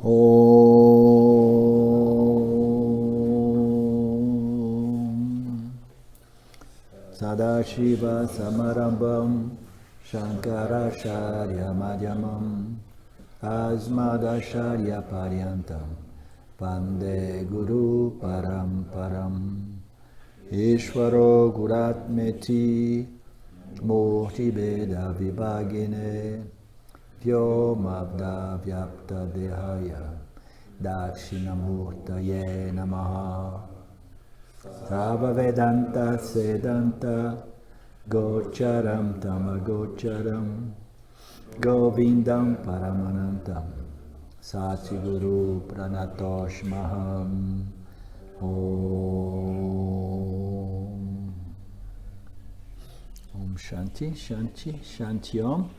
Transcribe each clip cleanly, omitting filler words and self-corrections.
Om Sadashiva Samarambam Shankaracharya Madhyamam Asmadacharya Paryantam Vande Guru Paramparam Ishvaro Guratmeti Murti Beda Vibhagine Vyomabda Vyapta Dehaya Dakshinamurtaye Namaha Sava Vedanta Sedanta Gocharam Tamagocharam Govindam Paramanantam Satiguru Pranatoshmaham Om Shanti, Shanti, Shanti Om.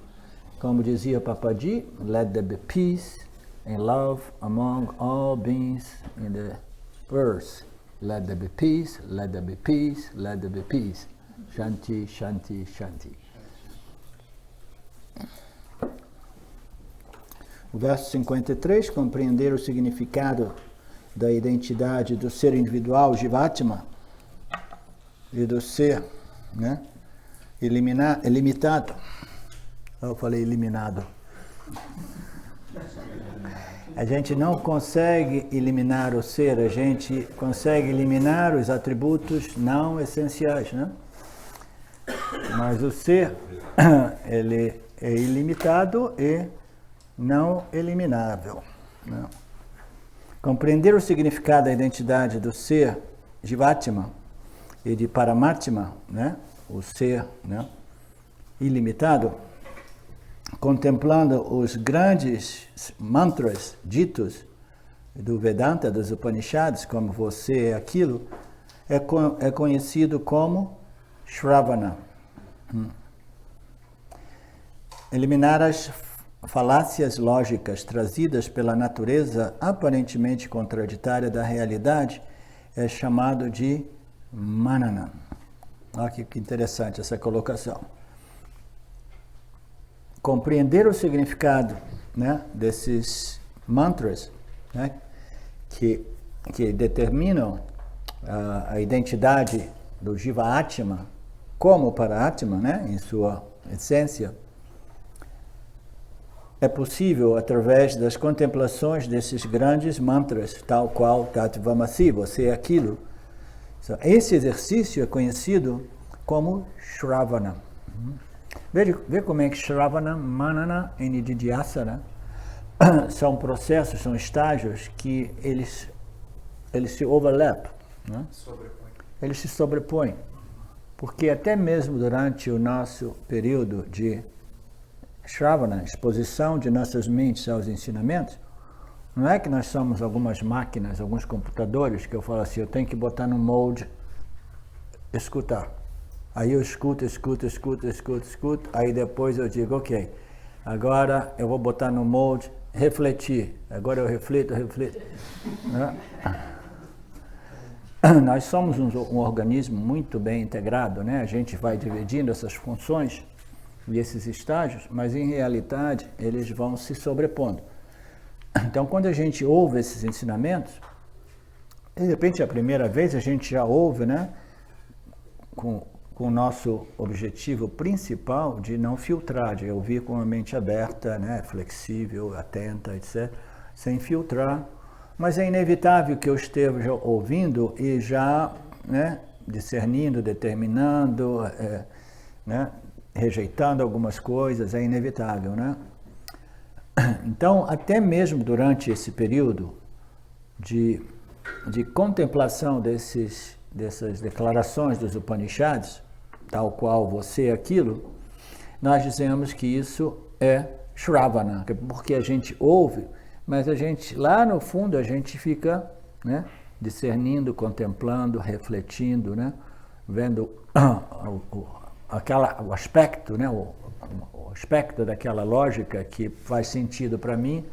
Como dizia Papaji, let there be peace and love among all beings in the earth. Let there be peace, let there be peace, let there be peace. Shanti, Shanti, Shanti. O verso 53, compreender o significado da identidade do ser individual, Jivatma, e do ser, né, ilimitado. Eu falei eliminado. A gente não consegue eliminar o ser, a gente consegue eliminar os atributos não essenciais, né? Mas o ser, ele é ilimitado e não eliminável, né? Compreender o significado da identidade do ser, Jivatma, e de Paramatma, né? O ser, né, ilimitado, contemplando os grandes mantras ditos do Vedanta, dos Upanishads, como você é aquilo, é conhecido como Shravana. Eliminar as falácias lógicas trazidas pela natureza aparentemente contraditória da realidade é chamado de Manana. Olha que interessante essa colocação. Compreender o significado, né, desses mantras, né, que determinam a identidade do Jiva Atma como Paratma, né, em sua essência, é possível através das contemplações desses grandes mantras, tal qual Tatvamasi, você é aquilo. Esse exercício é conhecido como Shravana. Vê como é que Shravana, Manana e Nididhyasana são processos, são estágios que eles se overlap, né? Eles se sobrepõem. Porque até mesmo durante o nosso período de Shravana, exposição de nossas mentes aos ensinamentos, não é que nós somos algumas máquinas, alguns computadores, que eu falo assim, eu tenho que botar no mode escutar. Aí eu escuto, aí depois eu digo, ok, agora eu vou botar no mode refletir. Agora eu reflito. Né? Nós somos um organismo muito bem integrado, né? A gente vai dividindo essas funções e esses estágios, mas em realidade eles vão se sobrepondo. Então, quando a gente ouve esses ensinamentos, de repente, a primeira vez a gente já ouve, né, com o nosso objetivo principal de não filtrar, de ouvir com a mente aberta, né, flexível, atenta, etc., sem filtrar. Mas é inevitável que eu esteja ouvindo e já, né, discernindo, determinando, né, rejeitando algumas coisas, é inevitável, né? Então, até mesmo durante esse período de contemplação dessas declarações dos Upanishads, tal qual você é aquilo, nós dizemos que isso é Shravana, porque a gente ouve, mas a gente, lá no fundo, a gente fica, né, discernindo, contemplando, refletindo, né, vendo o aspecto, né, o aspecto daquela lógica que faz sentido para mim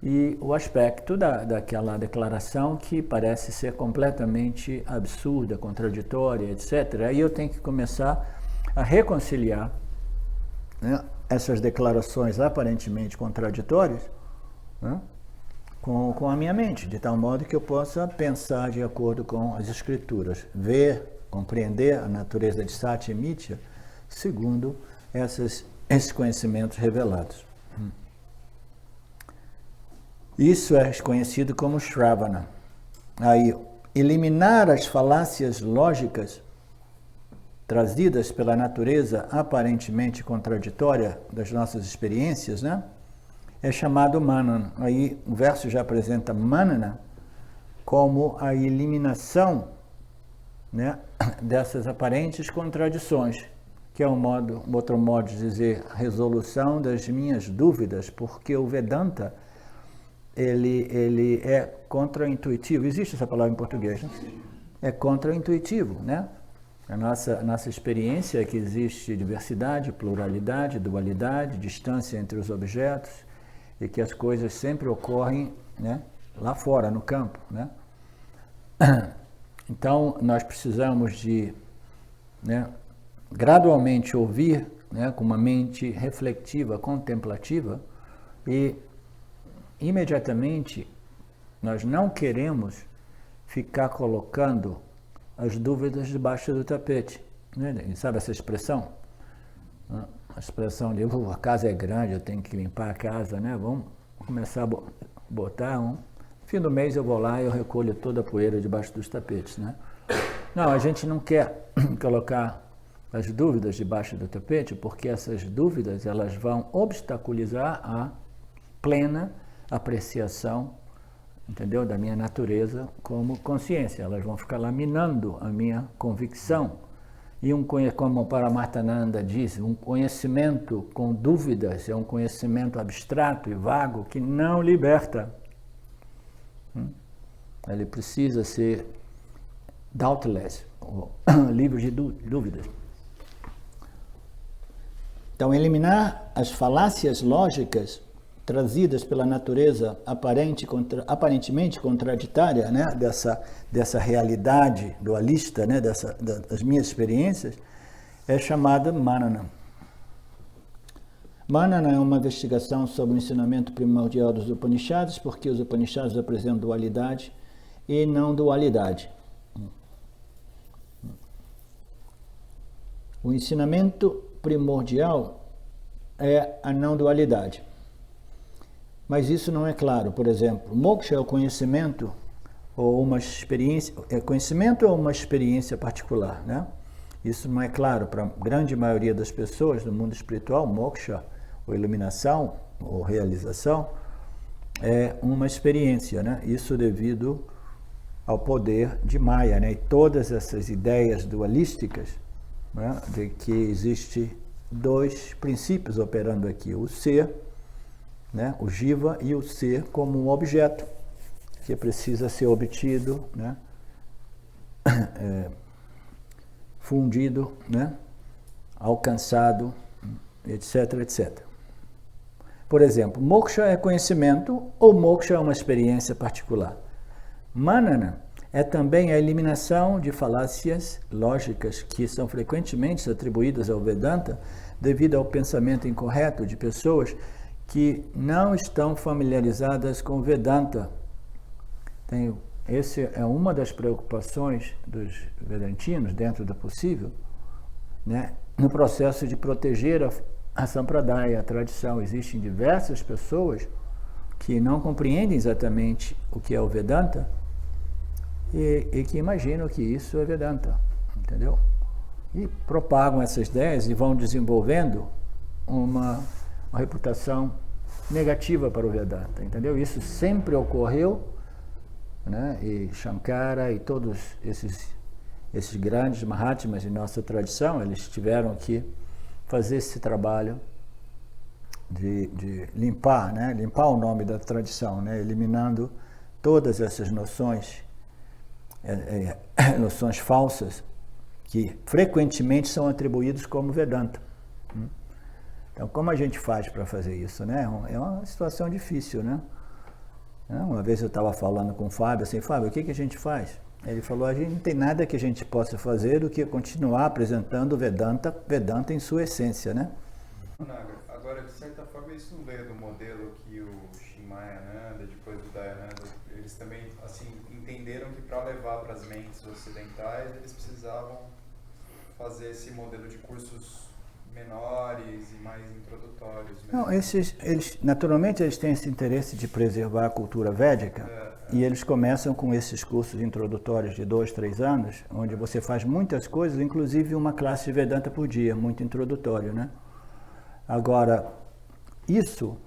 e o aspecto daquela declaração que parece ser completamente absurda, contraditória, etc. Aí eu tenho que começar a reconciliar, né, essas declarações aparentemente contraditórias, né, com a minha mente, de tal modo que eu possa pensar de acordo com as escrituras, ver, compreender a natureza de Satya e Mithya segundo esses conhecimentos revelados. Isso é conhecido como Shravana. Aí, eliminar as falácias lógicas trazidas pela natureza aparentemente contraditória das nossas experiências, né? É chamado Manana. Aí o verso já apresenta Manana como a eliminação, né, dessas aparentes contradições, que é um outro modo de dizer resolução das minhas dúvidas, porque o Vedanta ele é contraintuitivo. Existe essa palavra em português, né? É contraintuitivo, né? A nossa experiência é que existe diversidade, pluralidade, dualidade, distância entre os objetos, e que as coisas sempre ocorrem, né, lá fora, no campo, né? Então, nós precisamos de, né, gradualmente ouvir, né, com uma mente reflexiva, contemplativa, e imediatamente nós não queremos ficar colocando as dúvidas debaixo do tapete, né? Sabe essa expressão? A expressão de a casa é grande, eu tenho que limpar a casa, né? Vamos começar a botar no fim do mês eu vou lá e eu recolho toda a poeira debaixo dos tapetes, né? Não, a gente não quer colocar as dúvidas debaixo do tapete, porque essas dúvidas elas vão obstaculizar a plena apreciação, entendeu, da minha natureza como consciência. Elas vão ficar laminando a minha convicção. E como o Paramarthananda diz, um conhecimento com dúvidas é um conhecimento abstrato e vago que não liberta. Ele precisa ser doubtless, livre de dúvidas. Então, eliminar as falácias lógicas trazidas pela natureza aparentemente contraditória, né, dessa realidade dualista, né, das minhas experiências, é chamada Manana. Manana é uma investigação sobre o ensinamento primordial dos Upanishads, porque os Upanishads apresentam dualidade e não dualidade. O ensinamento primordial é a não dualidade. Mas isso não é claro. Por exemplo, moksha é o conhecimento ou uma experiência, conhecimento ou uma experiência particular, né? Isso não é claro para a grande maioria das pessoas do mundo espiritual. Moksha, ou iluminação, ou realização, é uma experiência, né? Isso devido ao poder de Maya, né? E todas essas ideias dualísticas, né, de que existe dois princípios operando aqui, o ser, né, o jiva, e o ser como um objeto que precisa ser obtido, né, fundido, né, alcançado, etc, etc. Por exemplo, moksha é conhecimento ou moksha é uma experiência particular. Manana é também a eliminação de falácias lógicas que são frequentemente atribuídas ao Vedanta devido ao pensamento incorreto de pessoas que não estão familiarizadas com Vedanta. Essa é uma das preocupações dos vedantinos, dentro do possível, né, no processo de proteger a Sampradaya, a tradição. Existem diversas pessoas que não compreendem exatamente o que é o Vedanta e que imaginam que isso é Vedanta, entendeu? E propagam essas ideias e vão desenvolvendo uma reputação negativa para o Vedanta, entendeu? Isso sempre ocorreu, né? E Shankara e todos esses grandes Mahatmas de nossa tradição, eles tiveram que fazer esse trabalho de limpar, né? Limpar o nome da tradição, né? Eliminando todas essas noções falsas que frequentemente são atribuídos como Vedanta. Então, como a gente faz para fazer isso, né? É uma situação difícil, né? Uma vez eu estava falando com o Fábio, assim, Fábio, o que a gente faz? Ele falou, a gente não tem nada que a gente possa fazer do que continuar apresentando Vedanta em sua essência, né? Agora, de certa forma, isso não veio do modelo que o Shimaya, né, Yogananda, depois do Dayananda, eles também assim entenderam que para levar para as mentes ocidentais eles precisavam fazer esse modelo de cursos menores e mais introdutórios. Não, naturalmente eles têm esse interesse de preservar a cultura védica e eles começam com esses cursos introdutórios de 2, 3 anos, onde você faz muitas coisas, inclusive uma classe de Vedanta por dia, muito introdutório, né? Agora, isso,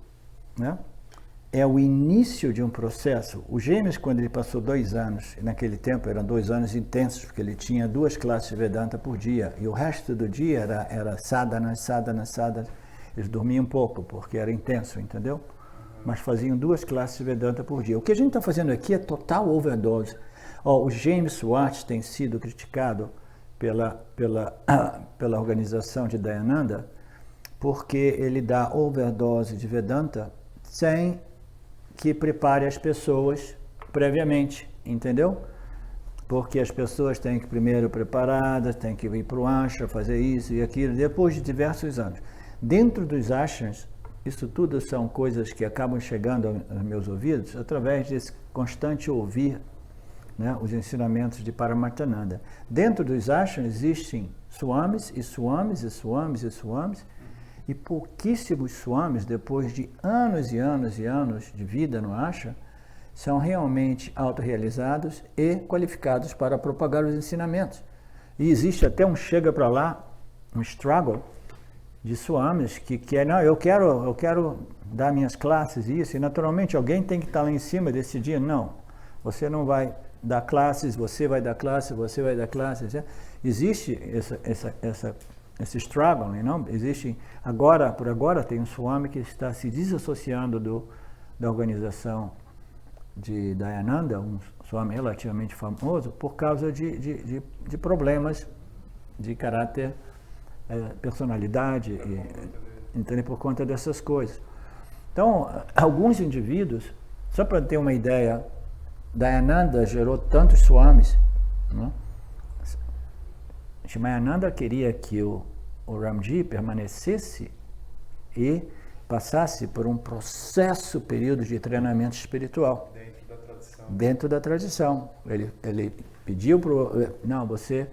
né, é o início de um processo. O James, quando ele passou 2 anos, naquele tempo eram 2 anos intensos, porque ele tinha 2 classes de Vedanta por dia, e o resto do dia era sadhana, sadhana, sadhana. Eles dormiam pouco, porque era intenso, entendeu? Mas faziam 2 classes de Vedanta por dia. O que a gente está fazendo aqui é total overdose. O James Swart tem sido criticado pela organização de Dayananda, porque ele dá overdose de Vedanta sem que prepare as pessoas previamente, entendeu? Porque as pessoas têm que primeiro preparadas, têm que ir para o ashram, fazer isso e aquilo, depois de diversos anos. Dentro dos ashrams, isso tudo são coisas que acabam chegando aos meus ouvidos através desse constante ouvir, né, os ensinamentos de Paramarthananda. Dentro dos ashrams existem swamis e swamis e swamis e swamis, e pouquíssimos swamis, depois de anos e anos e anos de vida no ashram, são realmente autorrealizados e qualificados para propagar os ensinamentos. E existe até um chega para lá, um struggle de swamis que quer, não, eu quero dar minhas classes e isso, e naturalmente alguém tem que estar lá em cima desse dia. Não, você não vai dar classes, você vai dar classes, você vai dar classes. Existe esse struggle, não? Existe, por agora tem um swami que está se desassociando da organização de Dayananda, um swami relativamente famoso, por causa de problemas de caráter, personalidade, entende? Por conta dessas coisas. Então, alguns indivíduos, só para ter uma ideia, Dayananda gerou tantos swamis, né? Shimayananda queria que o Ramji permanecesse e passasse por um período de treinamento espiritual. Dentro da tradição. Ele pediu não, você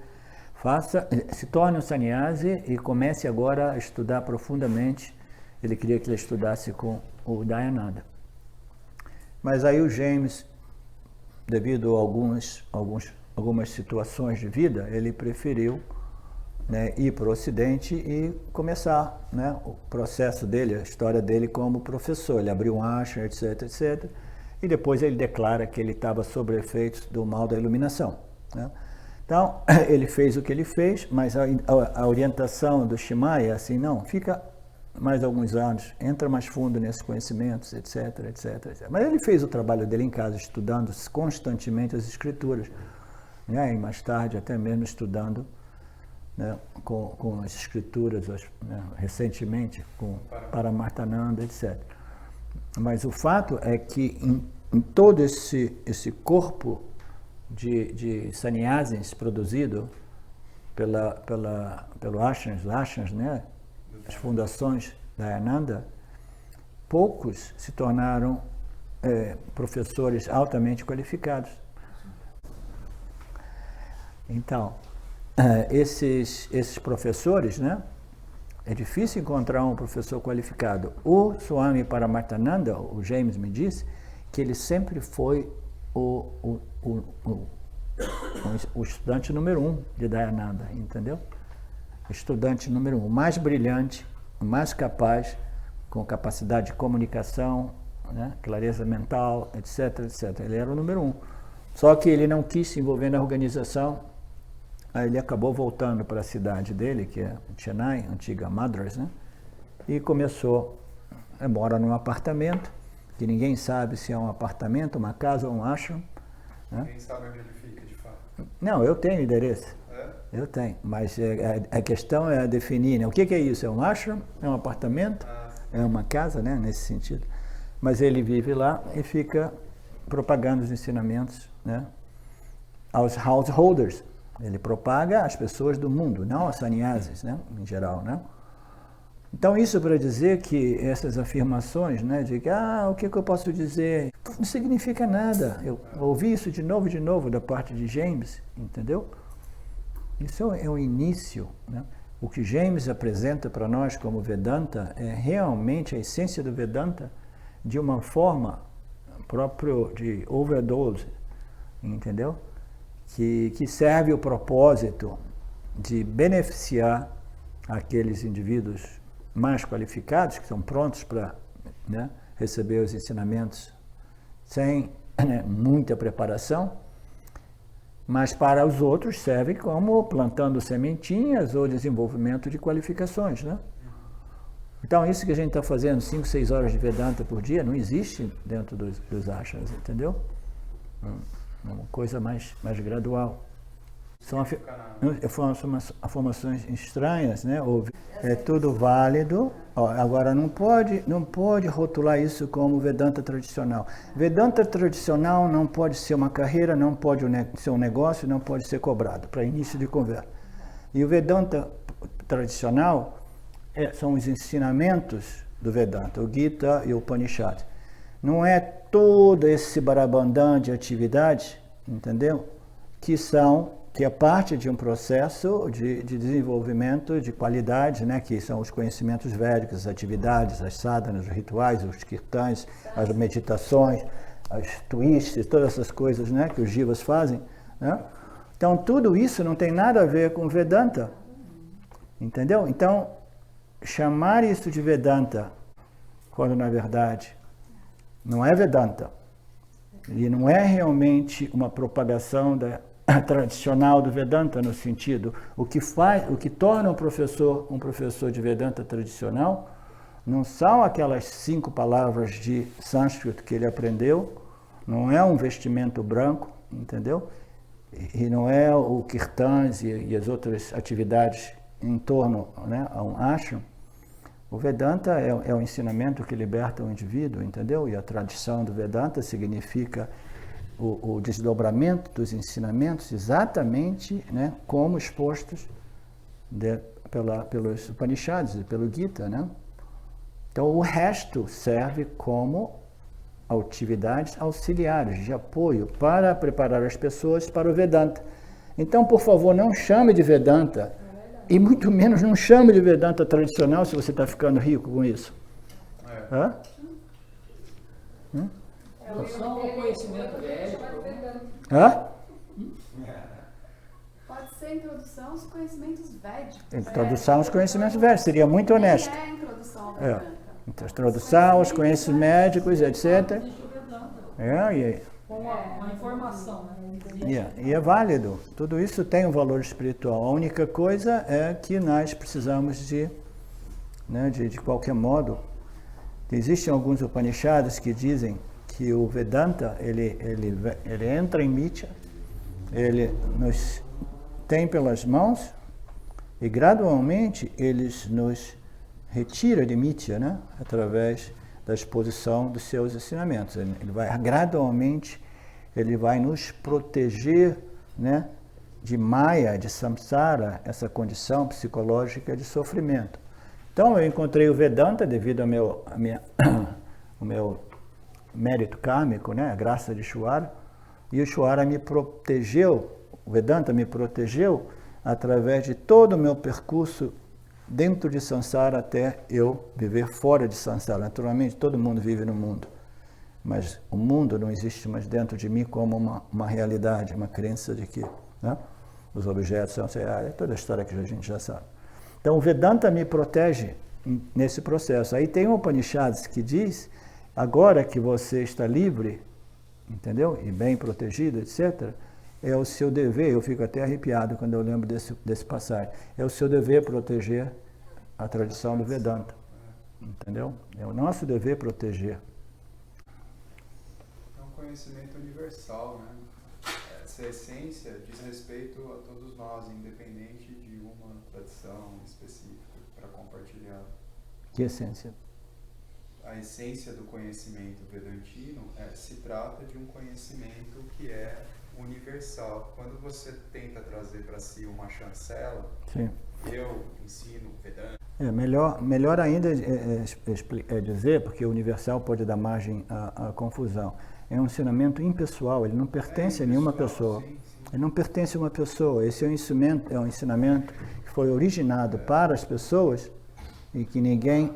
se torne um sannyasi e comece agora a estudar profundamente. Ele queria que ele estudasse com o Dayananda. Mas aí o James, devido a algumas situações de vida, ele preferiu, né, ir para o Ocidente e começar, né, o processo dele, a história dele como professor. Ele abriu um ashram, etc, etc. E depois ele declara que ele estava sob efeitos do mal da iluminação, né? Então, ele fez o que ele fez, mas a orientação do Shimaya é assim, não, fica mais alguns anos, entra mais fundo nesses conhecimentos, etc, etc, etc. Mas ele fez o trabalho dele em casa, estudando constantemente as escrituras, né? E mais tarde até mesmo estudando, né, com as escrituras, né, recentemente, com Paramarthananda, etc. Mas o fato é que em todo esse corpo de sannyasis produzido pelo ashrams, né, as fundações da Dayananda, poucos se tornaram professores altamente qualificados. Então, esses professores, né, é difícil encontrar um professor qualificado. O Swami Paramarthananda, o James me disse, que ele sempre foi o estudante número 1 de Dayananda, entendeu? Estudante número 1, o mais brilhante, o mais capaz, com capacidade de comunicação, né, clareza mental, etc, etc. Ele era o número 1. Só que ele não quis se envolver na organização. Aí ele acabou voltando para a cidade dele, que é Chennai, antiga Madras, né? E começou, mora num apartamento, que ninguém sabe se é um apartamento, uma casa ou um ashram, né? Ninguém sabe onde ele fica, de fato. Não, eu tenho endereço. Eu tenho, mas a questão é definir, né? O que é isso? É um ashram? É um apartamento? É uma casa, né? Nesse sentido. Mas ele vive lá e fica propagando os ensinamentos, né, aos householders. Ele propaga às pessoas do mundo, não aos sannyasis, né, em geral, né? Então isso para dizer que essas afirmações, né, de que o que eu posso dizer, não significa nada. Eu ouvi isso de novo da parte de James, entendeu? Isso é o início, né? O que James apresenta para nós como Vedanta é realmente a essência do Vedanta de uma forma própria de overdose, entendeu? Que serve o propósito de beneficiar aqueles indivíduos mais qualificados, que estão prontos para, né, receber os ensinamentos sem, né, muita preparação, mas para os outros serve como plantando sementinhas ou desenvolvimento de qualificações, né? Então isso que a gente está fazendo, 5, 6 horas de Vedanta por dia, não existe dentro dos ashrams, entendeu? É uma coisa mais gradual. São formações estranhas, né? É tudo válido. Agora não pode rotular isso como Vedanta tradicional. Vedanta tradicional não pode ser uma carreira, não pode ser um negócio, não pode ser cobrado, para início de conversa. E o Vedanta tradicional são os ensinamentos do Vedanta, o Gita e o Upanishad. Não é todo esse barabandã de atividade, entendeu? Que é parte de um processo de desenvolvimento de qualidade, né? Que são os conhecimentos védicos, as atividades, as sadhanas, os rituais, os kirtans, as meditações, as twists, todas essas coisas, né, que os jivas fazem, né? Então, tudo isso não tem nada a ver com Vedanta, entendeu? Então, chamar isso de Vedanta, quando na verdade não é Vedanta, e não é realmente uma propagação tradicional do Vedanta no sentido, o que torna um professor de Vedanta tradicional não são aquelas 5 palavras de sânscrito que ele aprendeu, não é um vestimento branco, entendeu? E não é o kirtans e as outras atividades em torno, né, a um ashram. O Vedanta é o ensinamento que liberta o indivíduo, entendeu? E a tradição do Vedanta significa o desdobramento dos ensinamentos exatamente, né, como expostos pelos Upanishads e pelo Gita, né? Então o resto serve como atividades auxiliares de apoio para preparar as pessoas para o Vedanta. Então, por favor, não chame de Vedanta e muito menos não chame de Vedanta tradicional se você está ficando rico com isso. Hã? Só o conhecimento védico. Hã? Pode ser introdução aos conhecimentos védicos. Introdução aos conhecimentos védicos, seria muito honesto. É introdução ao Vedanta. Introdução aos conhecimentos médicos, etc. Com uma informação, né? E é válido. Tudo isso tem um valor espiritual. A única coisa é que nós precisamos de qualquer modo. Existem alguns Upanishads que dizem que o Vedanta, ele entra em Mitya, ele nos tem pelas mãos e gradualmente ele nos retira de Mitya, né? Através da exposição dos seus ensinamentos. Ele vai gradualmente, ele vai nos proteger, né, de Maya, de Samsara, essa condição psicológica de sofrimento. Então eu encontrei o Vedanta devido ao meu mérito kármico, né, a graça de Ishvara, e o Ishvara me protegeu, o Vedanta me protegeu através de todo o meu percurso dentro de Sansara até eu viver fora de Sansara. Naturalmente, todo mundo vive no mundo, mas o mundo não existe mais dentro de mim como uma realidade, uma crença de que, né, os objetos são... É toda a história que a gente já sabe. Então, o Vedanta me protege nesse processo. Aí tem um Upanishads que diz, agora que você está livre, entendeu? E bem protegido, etc., é o seu dever, eu fico até arrepiado quando eu lembro desse passagem, é o seu dever proteger a tradição do Vedanta, entendeu? É o nosso dever proteger. É um conhecimento universal, né? Essa essência diz respeito a todos nós, independente de uma tradição específica para compartilhar. Que essência? A essência do conhecimento vedantino se trata de um conhecimento que é universal. Quando você tenta trazer para si uma chancela, Sim. eu ensino Vedanta, Melhor ainda é dizer, porque o universal pode dar margem à confusão. É um ensinamento impessoal, ele não pertence a nenhuma pessoa. Sim, sim. Ele não pertence a uma pessoa. Esse é um ensinamento que foi originado para as pessoas e que ninguém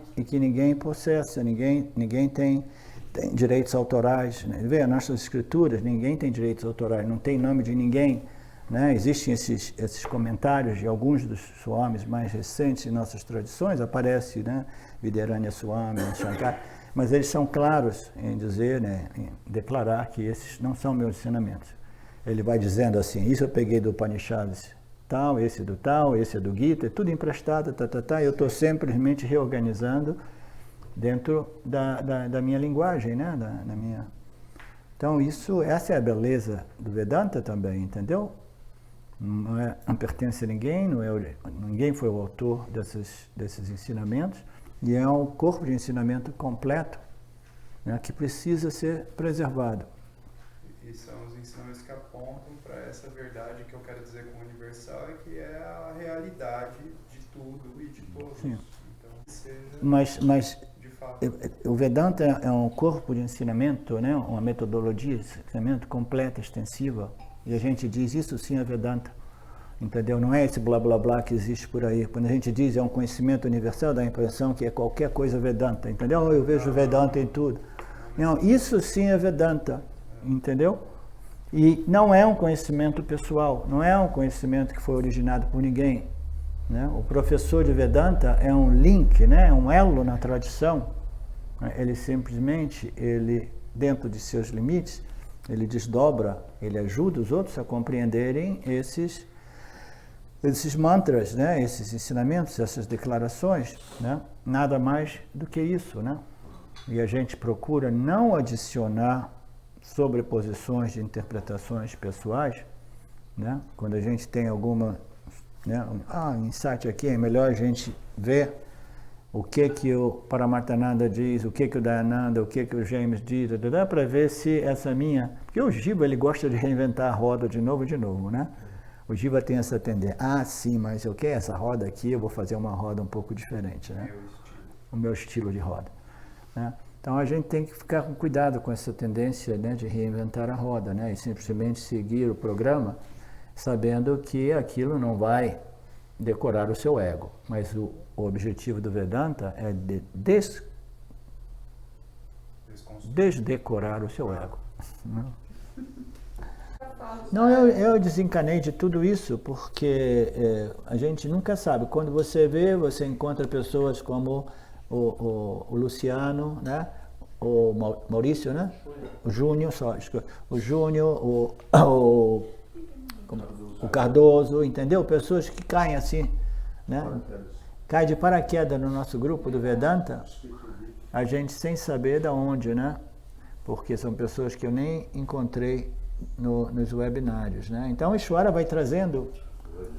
processa, ninguém tem direitos autorais. Né? Vê, as nossas escrituras, ninguém tem direitos autorais, não tem nome de ninguém. Né? Existem esses comentários de alguns dos swamis mais recentes em nossas tradições, aparece, né? Vidyaranya Swami, Shankar, mas eles são claros em dizer, né? Em declarar que esses não são meus ensinamentos. Ele vai dizendo assim, isso eu peguei do Upanishads tal, esse é do Gita, é tudo emprestado, eu estou simplesmente reorganizando dentro da minha linguagem, né? Da minha... Então essa é a beleza do Vedanta também, entendeu? Não pertence a ninguém, ninguém foi o autor desses ensinamentos, e é um corpo de ensinamento completo, né, que precisa ser preservado. E são os ensinamentos que apontam para essa verdade que eu quero dizer como universal, e que é a realidade de tudo e de todos. Sim. Então, que seja Mas de fato. o Vedanta é um corpo de ensinamento, né, uma metodologia de ensinamento completa, extensiva. E a gente diz, isso sim é Vedanta, entendeu? Não é esse blá blá blá que existe por aí. Quando a gente diz é um conhecimento universal, dá a impressão que é qualquer coisa Vedanta, entendeu? Eu vejo Vedanta em tudo. Não, isso sim é Vedanta, entendeu? E não é um conhecimento pessoal, não é um conhecimento que foi originado por ninguém. Né? O professor de Vedanta é um link, né? É um elo na tradição. Ele simplesmente, dentro de seus limites, ele desdobra, ele ajuda os outros a compreenderem esses mantras, né? Esses ensinamentos, essas declarações, né? Nada mais do que isso, né? E a gente procura não adicionar sobreposições de interpretações pessoais, né? Quando a gente tem alguma, né? Insight aqui, é melhor a gente ver o que o Paramarthananda diz, o que o Dayananda, o que o James diz, para ver se essa minha... Porque o Jiva, ele gosta de reinventar a roda de novo, né? O Jiva tem essa tendência. Sim, mas eu quero essa roda aqui, eu vou fazer uma roda um pouco diferente, né? O meu estilo de roda. Né? Então a gente tem que ficar com cuidado com essa tendência, né, de reinventar a roda, né? E simplesmente seguir o programa, sabendo que aquilo não vai decorar o seu ego. Mas o objetivo do Vedanta é de desdecorar o seu ego. Não, eu desencanei de tudo isso porque a gente nunca sabe. Quando você vê, você encontra pessoas como o Luciano, né? O Maurício, né? O Júnior, o Cardoso, entendeu? Pessoas que caem assim, né? Cai de paraquedas no nosso grupo do Vedanta, a gente sem saber de onde, né? Porque são pessoas que eu nem encontrei nos webinários, né? Então, o Ishvara vai trazendo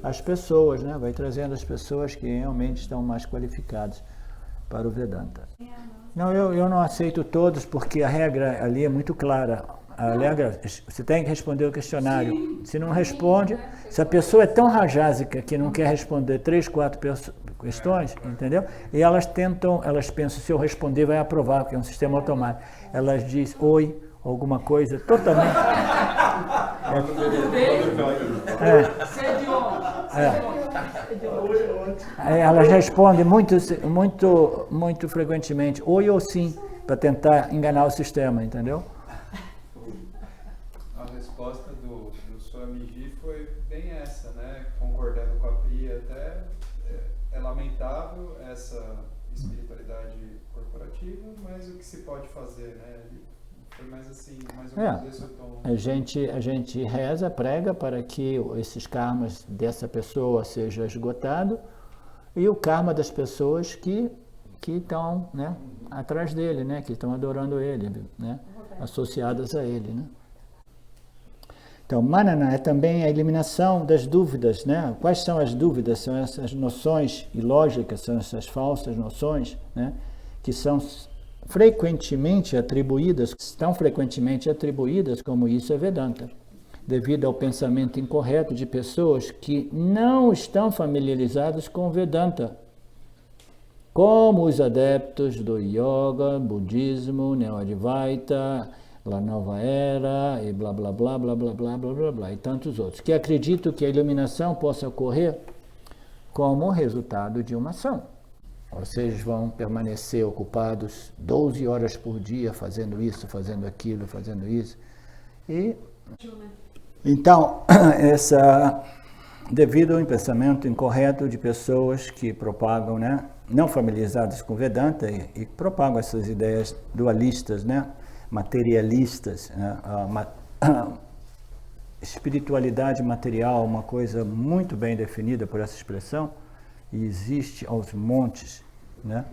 as pessoas, né? Vai trazendo as pessoas que realmente estão mais qualificadas para o Vedanta. Não, eu não aceito todos, porque a regra ali é muito clara. A regra, você tem que responder o questionário. Sim. Se não responde, se a pessoa é tão rajásica que não quer responder 3, 4 questões, entendeu? E elas pensam, se eu responder vai aprovar, porque é um sistema automático. Elas dizem oi, alguma coisa totalmente... Elas respondem muito frequentemente oi ou sim, para tentar enganar o sistema, entendeu? A resposta do Swamiji foi bem essa, né? Concordando com a Priya, até é lamentável essa espiritualidade corporativa, mas o que se pode fazer, né? Foi mais assim, mais ou menos esse o tom. A gente reza, prega para que esses karmas dessa pessoa seja esgotado e o karma das pessoas que estão, né, atrás dele, né, que estão adorando ele, né, associadas a ele, né. Então, manana é também a eliminação das dúvidas, né? Quais são as dúvidas? São essas noções ilógicas, são essas falsas noções, né, que são estão frequentemente atribuídas como isso é Vedanta, devido ao pensamento incorreto de pessoas que não estão familiarizadas com Vedanta. como os adeptos do yoga, budismo, neo-advaita, a nova era e blá blá blá blá blá blá blá blá blá e tantos outros, que acreditam que a iluminação possa ocorrer como resultado de uma ação. Vocês vão permanecer ocupados 12 horas por dia fazendo isso, fazendo aquilo, fazendo isso. E então, devido ao pensamento incorreto de pessoas que propagam, né, não familiarizadas com Vedanta e propagam essas ideias dualistas, né, materialistas, né, a espiritualidade material, uma coisa muito bem definida por essa expressão, e existe aos montes, né?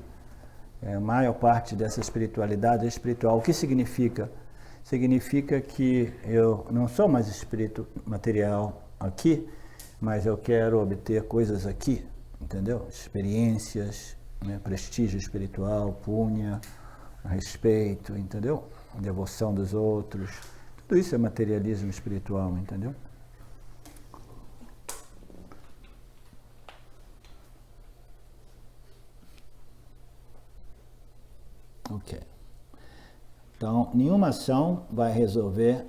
A maior parte dessa espiritualidade é espiritual. O que significa? Significa que eu não sou mais espírito material aqui, mas eu quero obter coisas aqui, entendeu? Experiências, né? Prestígio espiritual, punha, respeito, entendeu? Devoção dos outros. Tudo isso é materialismo espiritual, entendeu? Ok. Então, nenhuma ação vai resolver,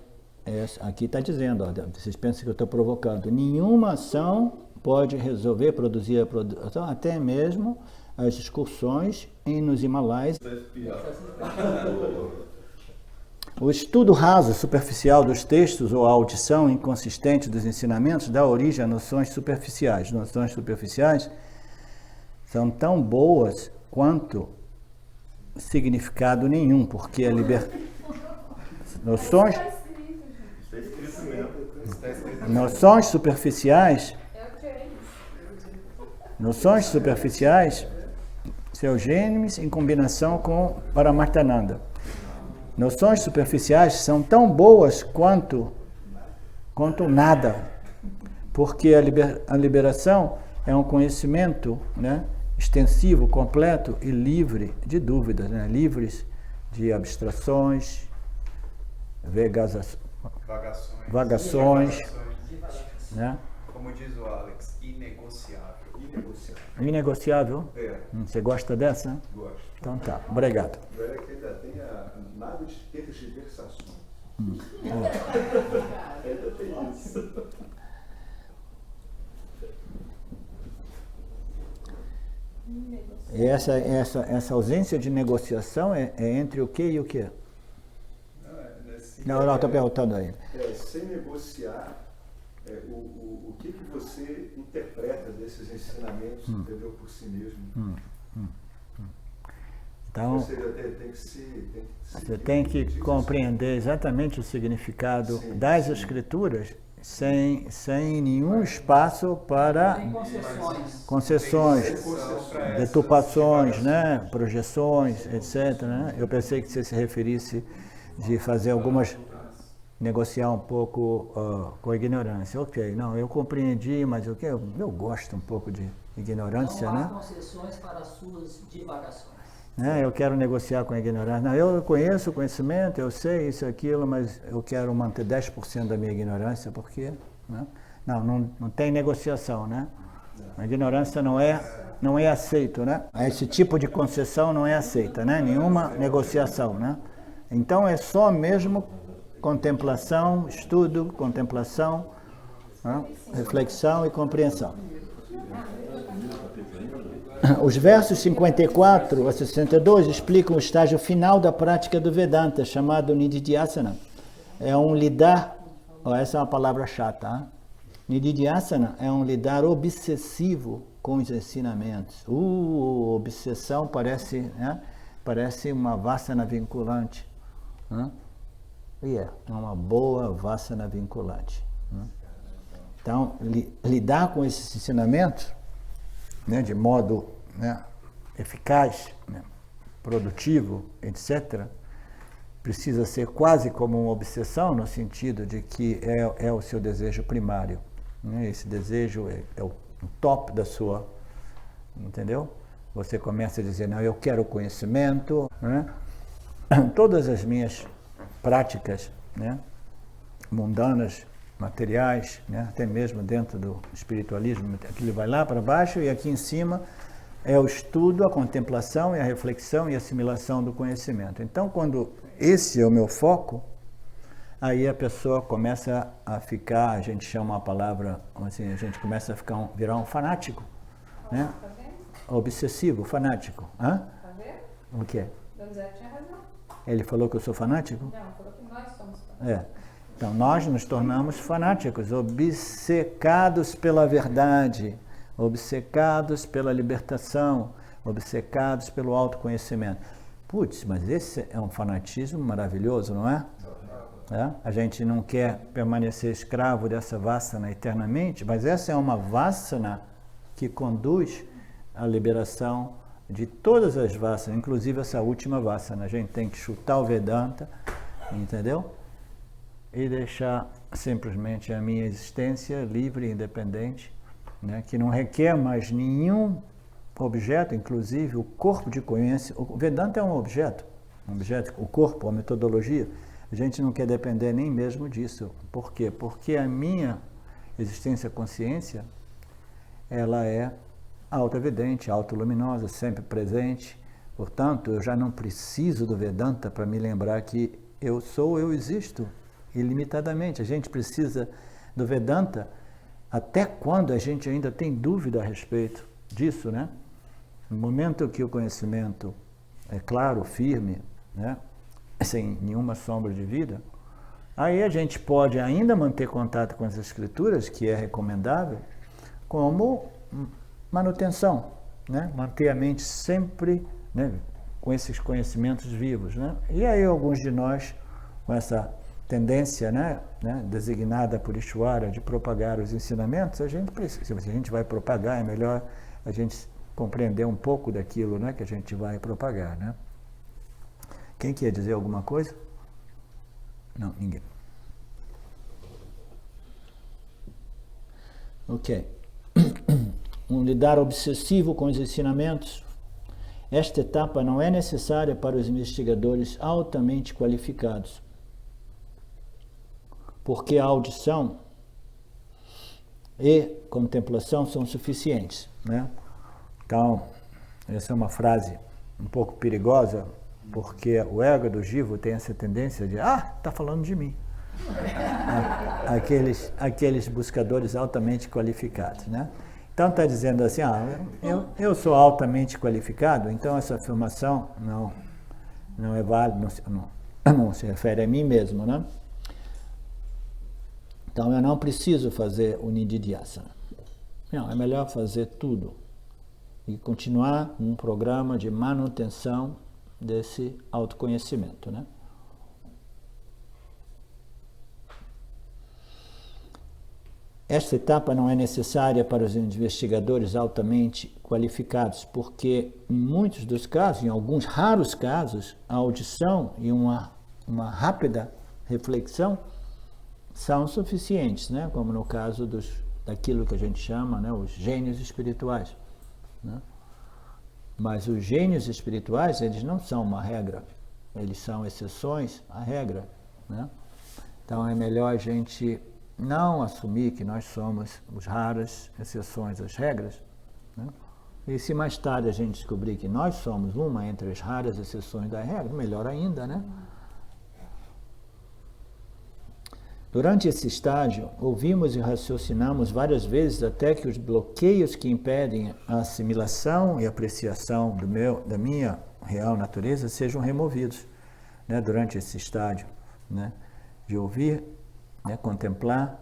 aqui está dizendo, ó, vocês pensam que eu estou provocando, nenhuma ação pode resolver, produzir a produção, até mesmo as excursões nos Himalaias. O estudo raso, superficial dos textos ou a audição inconsistente dos ensinamentos dá origem a noções superficiais. Noções superficiais são tão boas quanto significado nenhum, porque a noções superficiais, Seogênesis em combinação com Paramartananda. Noções superficiais são tão boas quanto nada, porque a liberação é um conhecimento, né, extensivo, completo e livre de dúvidas, né, livres de abstrações, vagações, né? Como diz o Alex, inegociável. Inegociável? É. Você gosta dessa? Gosto. Então tá, obrigado. O Eric ainda tem nada de tergiversações. Ainda tem isso. E essa ausência de negociação é entre o que e o que? Não, estou perguntando aí. Sem negociar, o que você interpreta desses ensinamentos, entendeu, por si mesmo. Então, você tem que compreender exatamente o significado das escrituras sem nenhum espaço para concessões, deturpações, né? Projeções, etc. Né? Eu pensei que você se referisse de fazer negociar um pouco com a ignorância. Ok, não, eu compreendi, mas eu gosto um pouco de ignorância, não há né? concessões para as suas divagações. Eu quero negociar com a ignorância. Não, eu conheço o conhecimento, eu sei isso e aquilo, mas eu quero manter 10% da minha ignorância, porque, né? Não tem negociação, né? A ignorância não é aceito, né? Esse tipo de concessão não é aceita, né? Nenhuma negociação, né? Então é só mesmo contemplação, estudo, contemplação, né? Reflexão e compreensão. Os versos 54 a 62 explicam o estágio final da prática do Vedanta, chamado Nididhyasana. É um lidar, essa é uma palavra chata, hein? Nididhyasana é um lidar obsessivo com os ensinamentos. Obsessão parece, né? Parece uma vasana vinculante. Né? E é uma boa vasana vinculante. Né? Então, lidar com esses ensinamentos, né, de modo, né, eficaz, né, produtivo, etc., precisa ser quase como uma obsessão, no sentido de que é o seu desejo primário. Né? Esse desejo é o top da sua, entendeu? Você começa a dizer, não, eu quero conhecimento, né? Todas as minhas práticas, né, mundanas, materiais, né, até mesmo dentro do espiritualismo, aquilo vai lá para baixo e aqui em cima é o estudo, a contemplação e a reflexão e a assimilação do conhecimento. Então, quando esse é o meu foco, aí a pessoa começa a ficar, a gente chama a palavra, assim, a gente começa a virar um fanático, né? Tá vendo? Obsessivo, fanático. Hã? Tá vendo? O que é? Donizete tinha razão. Ele falou que eu sou fanático? Não, falou que nós somos fanáticos. Então, nós nos tornamos fanáticos, obcecados pela verdade, obcecados pela libertação, obcecados pelo autoconhecimento. Putz, mas esse é um fanatismo maravilhoso, não é? A gente não quer permanecer escravo dessa vassana eternamente, mas essa é uma vassana que conduz à liberação de todas as vassanas, inclusive essa última vassana. A gente tem que chutar o Vedanta, entendeu? E deixar simplesmente a minha existência livre e independente, né? Que não requer mais nenhum objeto, inclusive o corpo de conhecimento. O Vedanta é um objeto, o corpo, a metodologia. A gente não quer depender nem mesmo disso. Por quê? Porque a minha existência consciência, ela é autoevidente, autoluminosa, sempre presente. Portanto, eu já não preciso do Vedanta para me lembrar que eu sou, eu existo, ilimitadamente. A gente precisa do Vedanta até quando a gente ainda tem dúvida a respeito disso, né? No momento que o conhecimento é claro, firme, né? Sem nenhuma sombra de vida, aí a gente pode ainda manter contato com as escrituras, que é recomendável, como manutenção, né? Manter a mente sempre, né, com esses conhecimentos vivos, né? E aí alguns de nós, com essa tendência, né, designada por Ishvara de propagar os ensinamentos, a gente precisa, se a gente vai propagar, é melhor a gente compreender um pouco daquilo, né, que a gente vai propagar, né? Quem quer dizer alguma coisa? Não, ninguém. Ok. Um lidar obsessivo com os ensinamentos. Esta etapa não é necessária para os investigadores altamente qualificados, porque a audição e contemplação são suficientes, né? Então, essa é uma frase um pouco perigosa, porque o ego do Jiva tem essa tendência de, está falando de mim. Aqueles buscadores altamente qualificados, né? Então está dizendo assim, eu sou altamente qualificado, então essa afirmação não é válida, não se refere a mim mesmo, né? Então eu não preciso fazer o Nididhyasana. Não, é melhor fazer tudo e continuar um programa de manutenção desse autoconhecimento, né? Esta etapa não é necessária para os investigadores altamente qualificados, porque em muitos dos casos, em alguns raros casos, a audição e uma rápida reflexão são suficientes, né? Como no caso daquilo que a gente chama, né, os gênios espirituais, né? Mas os gênios espirituais, eles não são uma regra, eles são exceções à regra, né? Então é melhor a gente não assumir que nós somos as raras exceções às regras, né? E se mais tarde a gente descobrir que nós somos uma entre as raras exceções da regra, melhor ainda, né? Durante esse estágio, ouvimos e raciocinamos várias vezes até que os bloqueios que impedem a assimilação e apreciação da minha real natureza sejam removidos, né? Durante esse estágio, né? De ouvir, né? Contemplar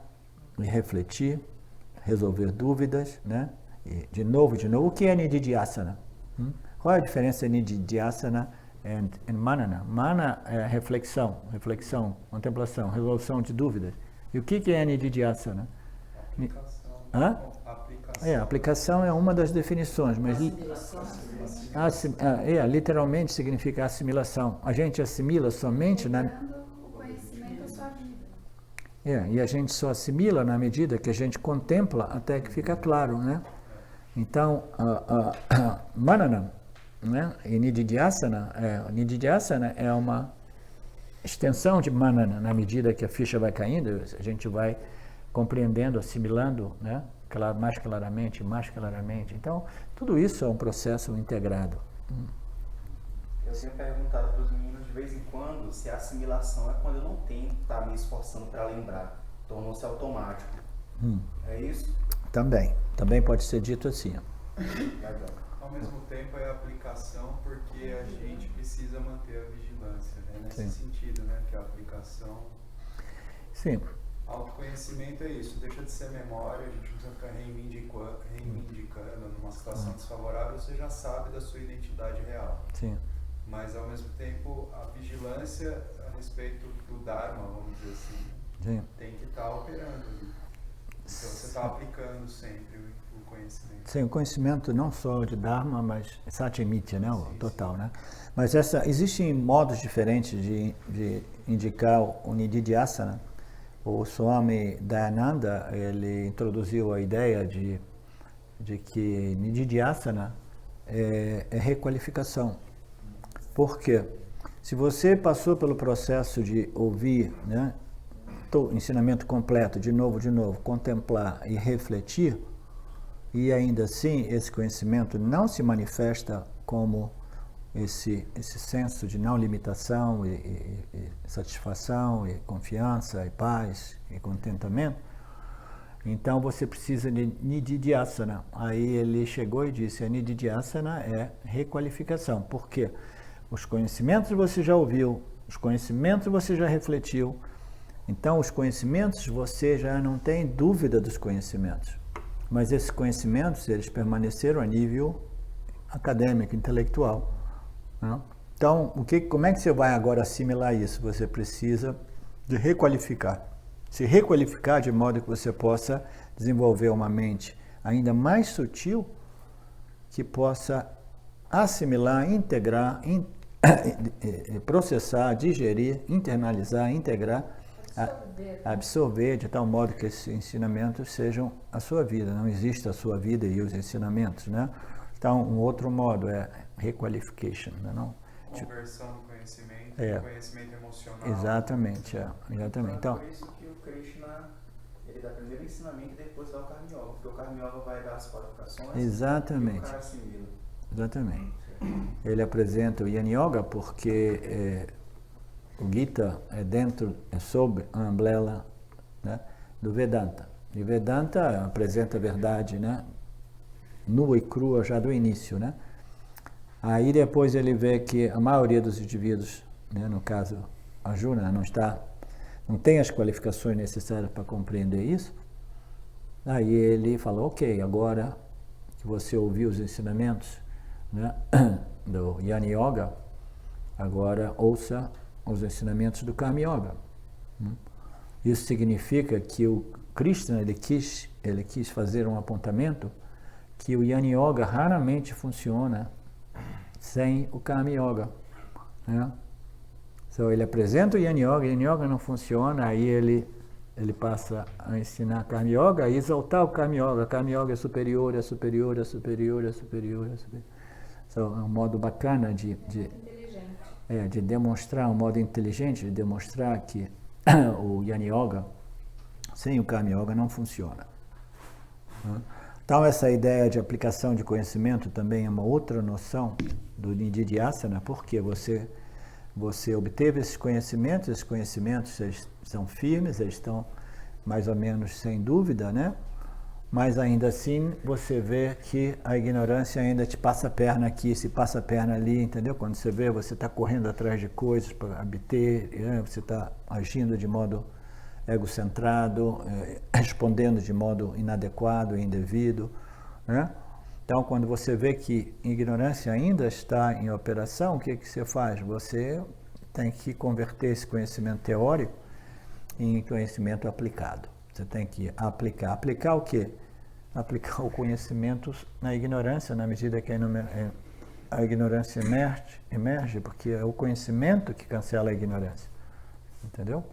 e refletir, resolver dúvidas, né? E de novo, o que é Nididhyasana? Qual é a diferença entre Nididhyasana e Manana? Mana é reflexão, contemplação, resolução de dúvidas. E o que é Nididhyasana? Aplicação. Aplicação é uma das definições, mas literalmente significa assimilação. A gente assimila somente o conhecimento à sua vida. E a gente só assimila na medida que a gente contempla até que fica claro, né? Então, Manana, né? E Nididhyasana é uma extensão de Manana, na medida que a ficha vai caindo, a gente vai compreendendo, assimilando, né? mais claramente, mais claramente. Então, tudo isso é um processo integrado. Eu tenho perguntado para os meninos de vez em quando se a assimilação é quando eu não tenho que estar me esforçando para lembrar. Tornou-se automático. É isso? Também pode ser dito assim. Legal. Ao mesmo tempo é aplicação porque a gente precisa manter a vigilância, né? Nesse sentido, né? Que a aplicação... Sim. Autoconhecimento é isso, deixa de ser memória, a gente não precisa ficar reivindicando numa situação desfavorável, você já sabe da sua identidade real. Sim. Mas ao mesmo tempo a vigilância a respeito do Dharma, vamos dizer assim, Sim. tem que estar operando. Então você está aplicando sempre o conhecimento. Sim, o conhecimento não só de Dharma, mas Satyamitra, né? O total, sim. né? Mas existem modos diferentes de indicar o Nididhyasana. O Swami Dayananda, ele introduziu a ideia de que Nididhyasana é requalificação. Por quê? Se você passou pelo processo de ouvir, né, o ensinamento completo, de novo, contemplar e refletir, e ainda assim esse conhecimento não se manifesta como esse senso de não limitação e satisfação e confiança e paz e contentamento, então você precisa de Nididhyasana. Aí ele chegou e disse, a Nididhyasana é requalificação. Por quê? Os conhecimentos você já ouviu, os conhecimentos você já refletiu, então os conhecimentos você já não tem dúvida dos conhecimentos, mas esses conhecimentos eles permaneceram a nível acadêmico, intelectual. Então, como é que você vai agora assimilar isso? Você precisa de requalificar. Se requalificar de modo que você possa desenvolver uma mente ainda mais sutil que possa assimilar, integrar, processar, digerir, internalizar, integrar, absorver de tal modo que esses ensinamentos sejam a sua vida. Não existe a sua vida e os ensinamentos, né? Então, um outro modo é requalification, não? Conversão do conhecimento, conhecimento emocional. Exatamente. Então, por isso que o Krishna, ele dá primeiro o ensinamento e depois dá o Karma Yoga, porque o Karma Yoga vai dar as qualificações exatamente. e o cara assimila. Exatamente. Ele apresenta o Jnana Yoga porque o Gita é sob a umbrella, né, do Vedanta. E Vedanta apresenta a verdade, né, nua e crua já do início, né? Aí depois ele vê que a maioria dos indivíduos, né, no caso Arjuna, não tem as qualificações necessárias para compreender isso. Aí ele falou, ok, agora que você ouviu os ensinamentos, né, do Jnana Yoga, agora ouça os ensinamentos do Karma Yoga. Isso significa que o Krishna ele quis fazer um apontamento que o Jnana Yoga raramente funciona sem o Karma Yoga, né? Então ele apresenta o Jnana Yoga não funciona, aí ele passa a ensinar Karma Yoga, a exaltar o Karma Yoga é superior, é superior, é superior, é superior, é superior. Então, é um modo bacana de demonstrar, um modo inteligente de demonstrar que o Jnana Yoga sem o Karma Yoga não funciona. Então, essa ideia de aplicação de conhecimento também é uma outra noção do Nididhyasana, porque você obteve esses conhecimentos eles são firmes, eles estão mais ou menos sem dúvida, né? Mas ainda assim você vê que a ignorância ainda te passa a perna aqui, se passa a perna ali, entendeu? Quando você vê, você está correndo atrás de coisas para obter, né? Você está agindo de modo egocentrado, respondendo de modo inadequado, indevido, né? Então, quando você vê que a ignorância ainda está em operação, o que você faz? Você tem que converter esse conhecimento teórico em conhecimento aplicado. Você tem que aplicar. Aplicar o quê? Aplicar o conhecimento na ignorância, na medida que a ignorância emerge, porque é o conhecimento que cancela a ignorância. Entendeu?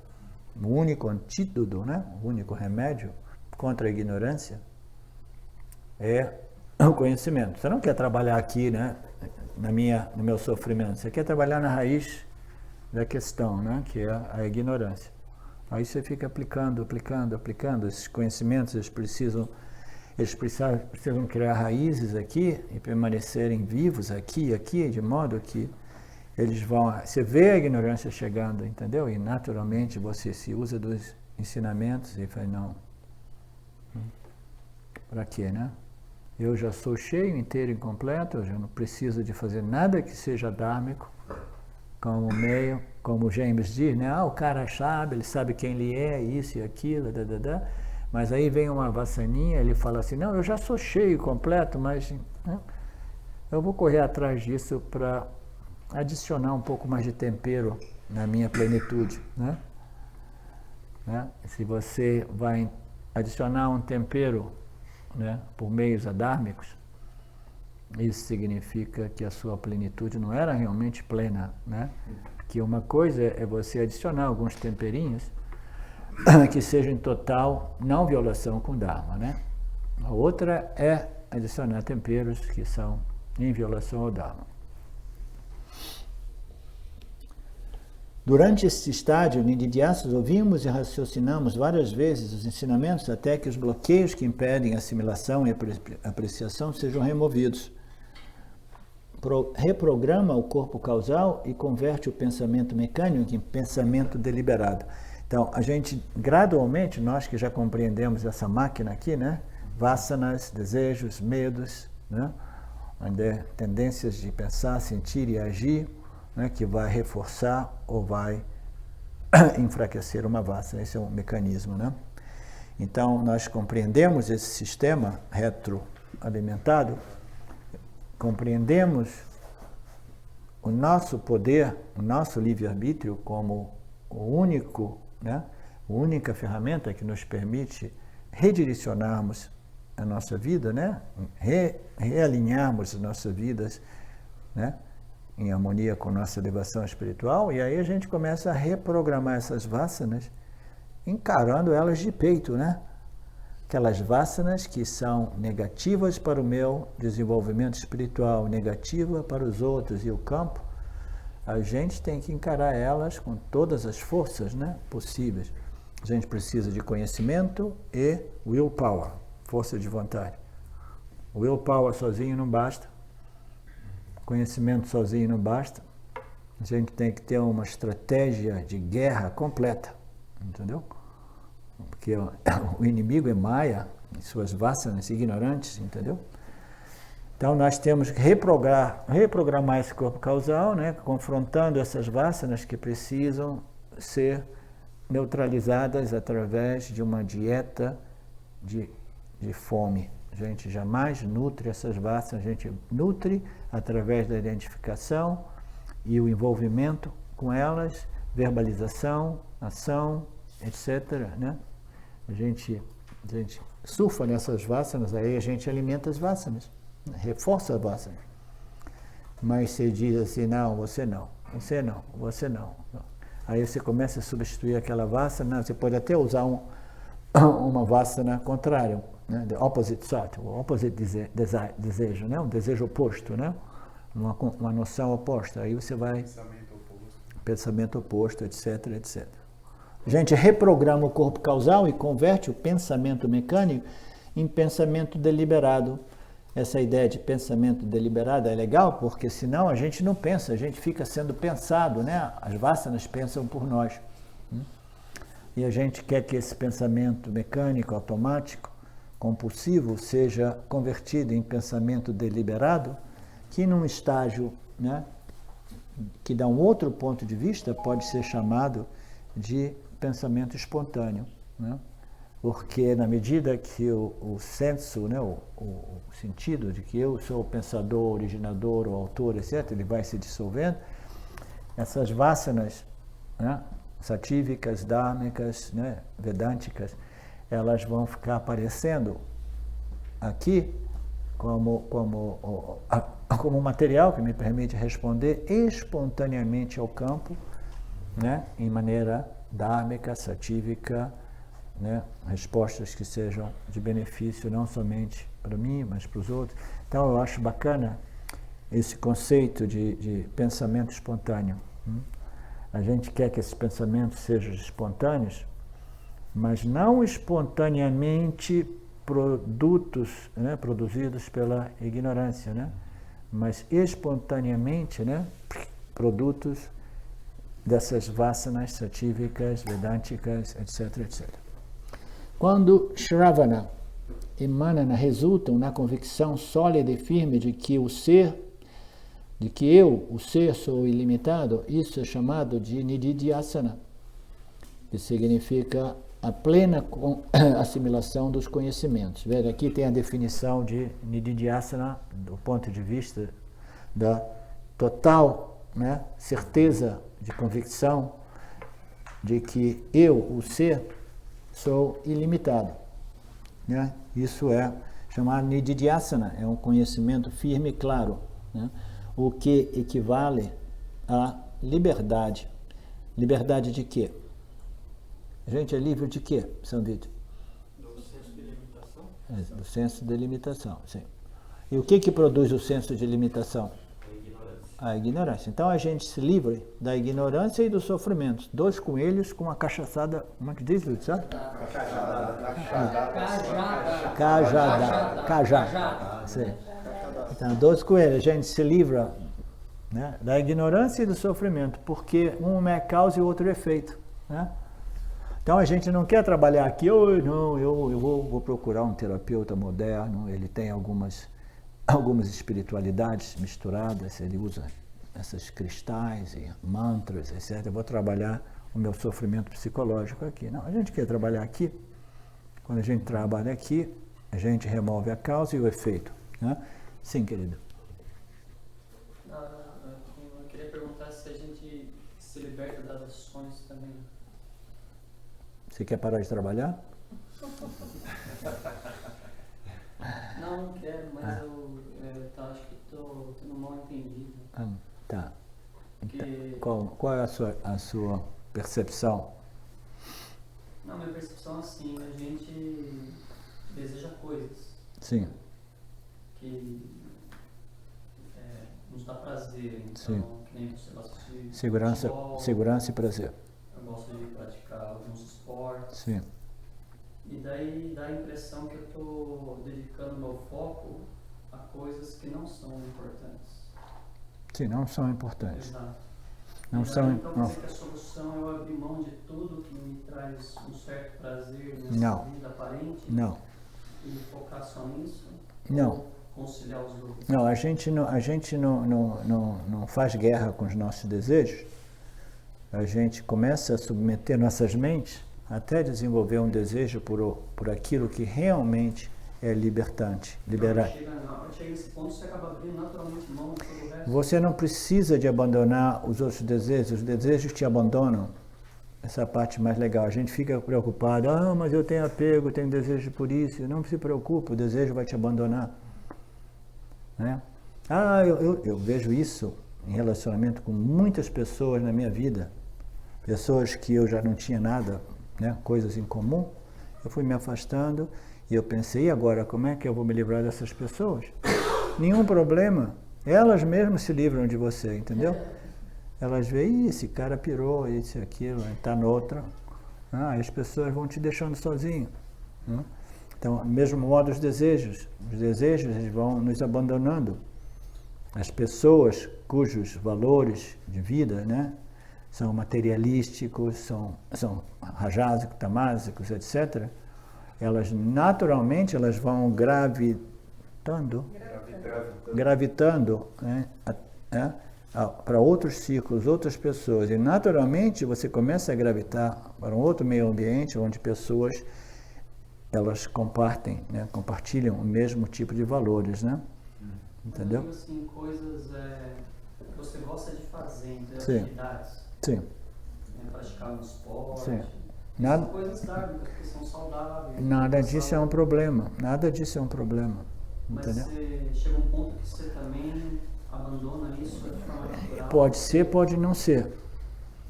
O único antídoto, né? O único remédio contra a ignorância é o conhecimento. Você não quer trabalhar aqui, né, no meu sofrimento. Você quer trabalhar na raiz da questão, né, que é a ignorância. Aí você fica aplicando. Esses conhecimentos, eles precisam eles precisam criar raízes aqui e permanecerem vivos aqui, de modo que eles vão... Você vê a ignorância chegando, entendeu? E naturalmente você se usa dos ensinamentos e fala, não, para quê, né? Eu já sou cheio, inteiro e completo, eu já não preciso de fazer nada que seja dármico, como meio, como James diz, né? O cara sabe, ele sabe quem ele é, isso e aquilo, mas aí vem uma vassaninha, ele fala assim, não, eu já sou cheio, completo, mas né, eu vou correr atrás disso para adicionar um pouco mais de tempero na minha plenitude, né? Se você vai adicionar um tempero, né, por meios adármicos, isso significa que a sua plenitude não era realmente plena, né? Que uma coisa é você adicionar alguns temperinhos que sejam em total não violação com o Dharma, né? A outra é adicionar temperos que são em violação ao Dharma. Durante este estágio, Nididhyasas, ouvimos e raciocinamos várias vezes os ensinamentos até que os bloqueios que impedem a assimilação e a apreciação sejam removidos. Reprograma o corpo causal e converte o pensamento mecânico em pensamento deliberado. Então, a gente, gradualmente, nós que já compreendemos essa máquina aqui, né? Vasanas, desejos, medos, né? Tendências de pensar, sentir e agir, né, que vai reforçar ou vai enfraquecer uma vasana. Esse é um mecanismo, né? Então, nós compreendemos esse sistema retroalimentado, compreendemos o nosso poder, o nosso livre-arbítrio como a única ferramenta que nos permite redirecionarmos a nossa vida, né? Realinharmos as nossas vidas, né? Em harmonia com nossa elevação espiritual, e aí a gente começa a reprogramar essas vasanas, encarando elas de peito, né? Aquelas vasanas que são negativas para o meu desenvolvimento espiritual, negativa para os outros e o campo, a gente tem que encarar elas com todas as forças, né, possíveis. A gente precisa de conhecimento e willpower, força de vontade. O willpower sozinho não basta. Conhecimento sozinho não basta. A gente tem que ter uma estratégia de guerra completa, entendeu? Porque o inimigo é Maya, suas vasanas ignorantes, entendeu? Então nós temos que reprogramar esse corpo causal, né? Confrontando essas vasanas que precisam ser neutralizadas através de uma dieta de fome. A gente jamais nutre essas vasanas, a gente nutre através da identificação e o envolvimento com elas, verbalização, ação, etc. Né? A gente surfa nessas vasanas, aí a gente alimenta as vasanas, reforça as vasanas. Mas você diz assim, não, você não, você não, você não. Aí você começa a substituir aquela vasana, você pode até usar uma vasana contrária, né? The opposite thought, o opposite desejo, né? Um desejo oposto, né? Uma noção oposta. Aí você vai... Pensamento oposto, etc, etc. A gente reprograma o corpo causal e converte o pensamento mecânico em pensamento deliberado. Essa ideia de pensamento deliberado é legal, porque senão a gente não pensa, a gente fica sendo pensado, né? As vasanas pensam por nós. E a gente quer que esse pensamento mecânico, automático, compulsivo, seja convertido em pensamento deliberado, que num estágio, né, que dá um outro ponto de vista, pode ser chamado de pensamento espontâneo, né? Porque na medida que o senso, né, o sentido de que eu sou o pensador, originador, o autor, etc., ele vai se dissolvendo, essas vasanas, né, satívicas, dharmicas, né, vedânticas, elas vão ficar aparecendo aqui como um material que me permite responder espontaneamente ao campo, né, em maneira dharmica, satívica, né, respostas que sejam de benefício não somente para mim, mas para os outros. Então eu acho bacana esse conceito de pensamento espontâneo. A gente quer que esses pensamentos sejam espontâneos, mas não espontaneamente produtos, né, produzidos pela ignorância, né? Mas espontaneamente, né, produtos dessas vasanas satívicas, vedânticas, etc, etc. Quando Shravana e Manana resultam na convicção sólida e firme de que o ser, de que eu, o ser, sou ilimitado, isso é chamado de Nididhyasana, que significa a plena assimilação dos conhecimentos. Veja, aqui tem a definição de Nididhyasana do ponto de vista da total, né, certeza de convicção de que eu, o ser, sou ilimitado. Né? Isso é chamado Nididhyasana, é um conhecimento firme e claro, né? O que equivale à liberdade. Liberdade de quê? A gente é livre de quê, São Vítor? Do senso de limitação? Do senso de limitação, sim. E o que produz o senso de limitação? A ignorância. Então a gente se livra da ignorância e do sofrimento. 2 coelhos com uma cachaçada, como é que diz, Lúcio? Cajada. Sim. Então, 2 coelhos, a gente se livra, né, da ignorância e do sofrimento, porque um é causa e o outro é efeito. Né? Então a gente não quer trabalhar aqui, eu vou procurar um terapeuta moderno, ele tem algumas espiritualidades misturadas, ele usa esses cristais e mantras, etc. Eu vou trabalhar o meu sofrimento psicológico aqui. Não, a gente quer trabalhar aqui. Quando a gente trabalha aqui, a gente remove a causa e o efeito. Né? Sim, querido. Eu queria perguntar se a gente se liberta das ações também. Você quer parar de trabalhar? Não quero, mas eu acho que estou tendo mal entendido. Tá. Porque... Qual é a sua percepção? Não, minha percepção é assim, a gente deseja coisas. Sim. Que nos dá prazer. Então, Sim. que nem você gosta de Segurança e prazer. Eu gosto de praticar alguns esportes. Sim. E daí dá a impressão que eu estou dedicando meu foco a coisas que não são importantes. Sim, não são importantes. Exato. Não e são. Então Não. dizer que a solução é eu abrir mão de tudo que me traz um certo prazer nessa Não. vida aparente Não. e focar só nisso? Não. Ou conciliar os dois? Não, a gente não faz guerra com os nossos desejos. A gente começa a submeter nossas mentes até desenvolver um desejo por aquilo que realmente é libertante, liberar. Chega nesse ponto, você acaba abrindo naturalmente mão de todo o resto. Você não precisa de abandonar os outros desejos, os desejos te abandonam. Essa é a parte mais legal. A gente fica preocupado, mas eu tenho apego, tenho desejo por isso. Não se preocupe, o desejo vai te abandonar. Né? Eu vejo isso em relacionamento com muitas pessoas na minha vida. Pessoas que eu já não tinha nada, né, coisas em comum. Eu fui me afastando e eu pensei, e agora, como é que eu vou me livrar dessas pessoas? Nenhum problema. Elas mesmas se livram de você, entendeu? Elas veem, esse cara pirou, isso e aquilo, está noutra. As pessoas vão te deixando sozinho. Né? Então, do mesmo modo, os desejos eles vão nos abandonando. As pessoas cujos valores de vida, né, são materialísticos, são rajásicos, tamásicos, etc., elas naturalmente vão gravitando, né, para outros ciclos, outras pessoas. E naturalmente você começa a gravitar para um outro meio ambiente onde pessoas elas compartilham o mesmo tipo de valores, né? Entendeu? Eu digo assim, coisas que você gosta de fazer, então, Sim. atividades. Sim. Praticar um esporte. Sim. São coisas dármicas, que são saudáveis. Nada disso é um problema. Nada disso é um problema. Mas Entendeu? você chega a um ponto que você também abandona isso de forma natural. Pode ser, pode não ser.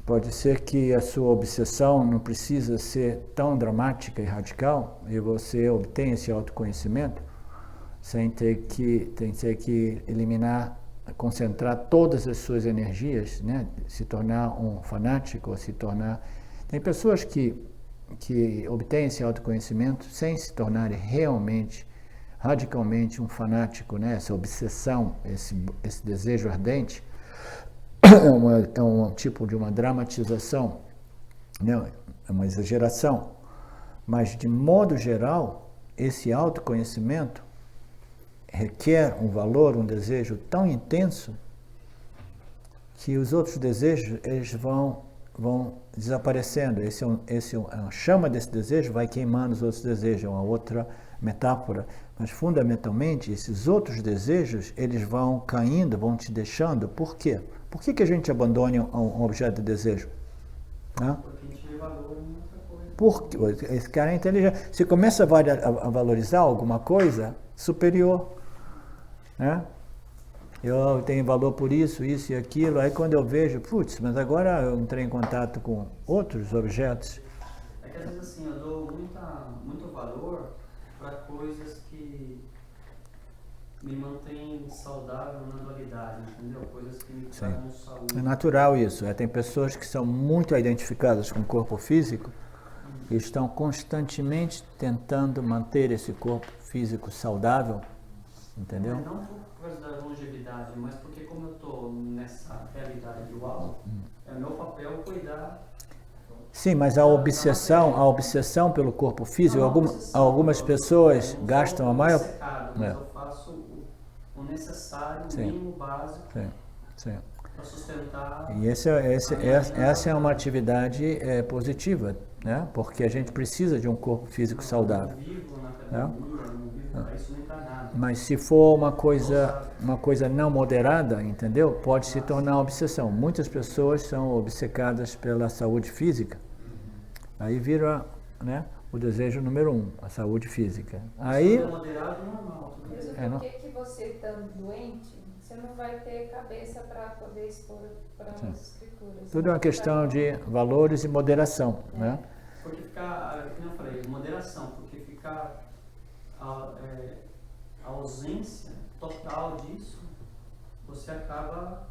Pode ser que a sua obsessão não precisa ser tão dramática e radical e você obtenha esse autoconhecimento sem ter que eliminar, concentrar todas as suas energias, né? Se tornar um fanático, se tornar... Tem pessoas que que obtêm esse autoconhecimento sem se tornarem realmente, radicalmente um fanático, né? Essa obsessão, esse desejo ardente, é um tipo de uma dramatização, né? É uma exageração. Mas, de modo geral, esse autoconhecimento requer um valor, um desejo tão intenso que os outros desejos eles vão desaparecendo. A chama desse desejo vai queimando os outros desejos, é uma outra metáfora. Mas, fundamentalmente, esses outros desejos eles vão caindo, vão te deixando. Por quê? Por que a gente abandona um objeto de desejo? Né? Porque a gente vê valor em outra coisa. Porque esse cara é inteligente. Você começa a valorizar alguma coisa superior, né? Eu tenho valor por isso e aquilo. Aí quando eu vejo, putz, mas agora eu entrei em contato com outros objetos. É que às vezes assim, eu dou muito valor para coisas que me mantêm saudável na dualidade, entendeu? Coisas que me tragam saúde. É natural isso. Tem pessoas que são muito identificadas com o corpo físico e estão constantemente tentando manter esse corpo físico saudável, entendeu? Mas não por causa da longevidade, mas porque como eu estou nessa realidade dual, é meu papel cuidar. Sim, mas a obsessão pelo corpo físico, algumas pessoas gastam a maior... Mas eu faço o necessário, o mínimo básico para sustentar... E essa é uma atividade positiva, né? Porque a gente precisa de um corpo físico saudável. Eu não vivo na academia, não vivo para isso nem para nada. Mas se for uma coisa não moderada, entendeu? Pode se tornar obsessão. Muitas pessoas são obcecadas pela saúde física. Aí vira, né, o desejo número 1, a saúde física. Aí... É moderado e normal. Mas por que você estando doente, você não vai ter cabeça para poder expor para as escrituras? Tudo é uma questão de valores e moderação, né? Porque ficar, como eu falei, moderação, porque ficar a ausência total disso, você acaba